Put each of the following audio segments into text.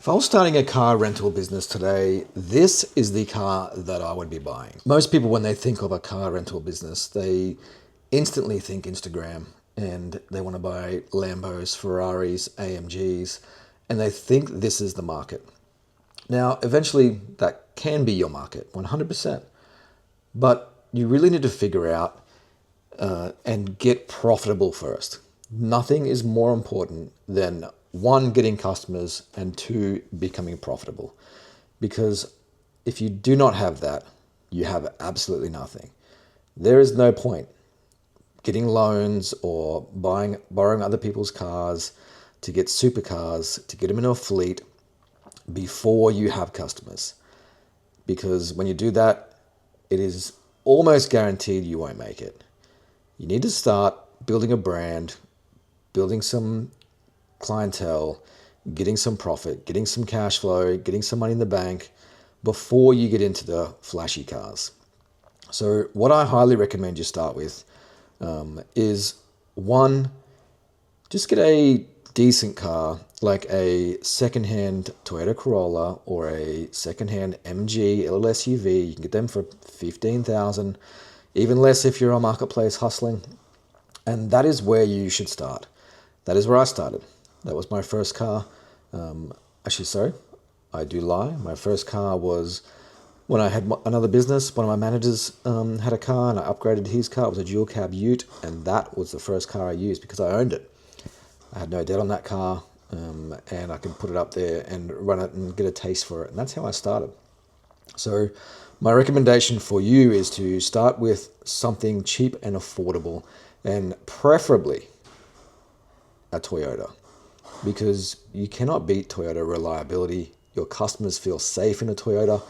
If I was starting a car rental business today, this is the car that I would be buying. Most people, when they think of a car rental business, they instantly think Instagram and they want to buy Lambos, Ferraris, AMGs, and they think this is the market. Now, eventually that can be your market, 100%. But you really need to figure out and get profitable first. Nothing is more important than one, getting customers, and two, becoming profitable. Because if you do not have that, you have absolutely nothing. There is no point getting loans or borrowing other people's cars to get supercars, to get them into a fleet before you have customers. Because when you do that, it is almost guaranteed you won't make it. You need to start building a brand, building some clientele, getting some profit, getting some cash flow, getting some money in the bank before you get into the flashy cars. So what I highly recommend you start with is one, just get a decent car like a secondhand Toyota Corolla or a secondhand MG little SUV. You can get them for $15,000, even less if you're on marketplace hustling. And that is where you should start. That is where I started. That was my first car. Actually, sorry, I do lie. My first car was when I had another business. One of my managers had a car and I upgraded his car. It was a dual cab ute, and that was the first car I used because I owned it. I had no debt on that car, and I could put it up there and run it and get a taste for it. And that's how I started. So my recommendation for you is to start with something cheap and affordable, and preferably a Toyota, because you cannot beat Toyota reliability. Your customers feel safe in a Toyota.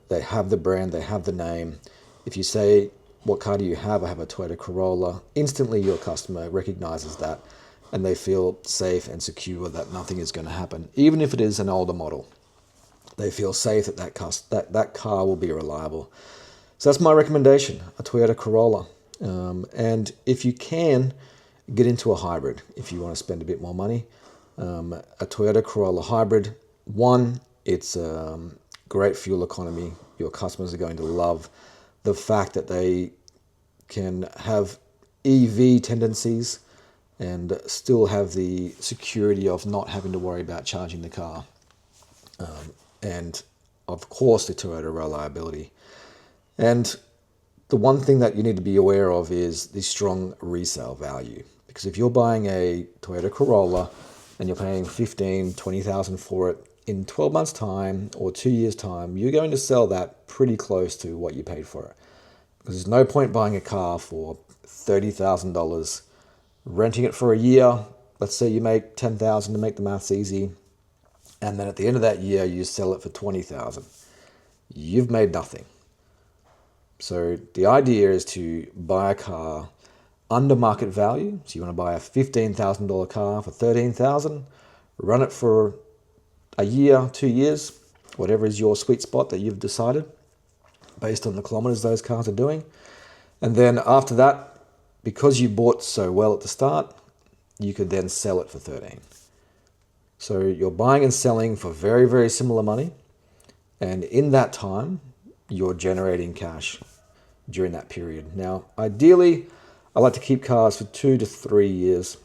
They have the brand, they have the name. If you say, what car do you have? I have a Toyota Corolla. Instantly your customer recognizes that and they feel safe and secure that nothing is going to happen. Even if it is an older model, they feel safe that that car will be reliable. So that's my recommendation, a Toyota Corolla. And if you can, get into a hybrid if you want to spend a bit more money. A Toyota Corolla hybrid, one, it's great fuel economy. Your customers are going to love the fact that they can have EV tendencies and still have the security of not having to worry about charging the car. And of course the Toyota reliability. And the one thing that you need to be aware of is the strong resale value. Because if you're buying a Toyota Corolla and you're paying $15,000, $20,000 for it, in 12 months' time or 2 years' time, you're going to sell that pretty close to what you paid for it. Because there's no point buying a car for $30,000, renting it for a year. Let's say you make $10,000 to make the maths easy. And then at the end of that year, you sell it for $20,000. You've made nothing. So the idea is to buy a car under market value. So you want to buy a $15,000 car for $13,000, run it for a year, 2 years, whatever is your sweet spot that you've decided based on the kilometers those cars are doing. And then after that, because you bought so well at the start, you could then sell it for 13. So you're buying and selling for very, very similar money. And in that time, you're generating cash during that period. Now, ideally, I like to keep cars for 2 to 3 years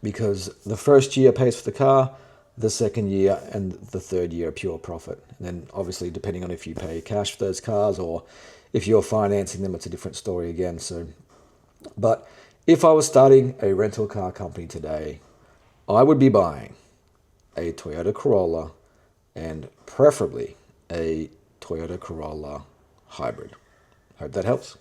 because the first year pays for the car, the second year and the third year are pure profit. And then obviously, depending on if you pay cash for those cars or if you're financing them, it's a different story again. So, but if I was starting a rental car company today, I would be buying a Toyota Corolla and preferably a Toyota Corolla hybrid. Hope that helps.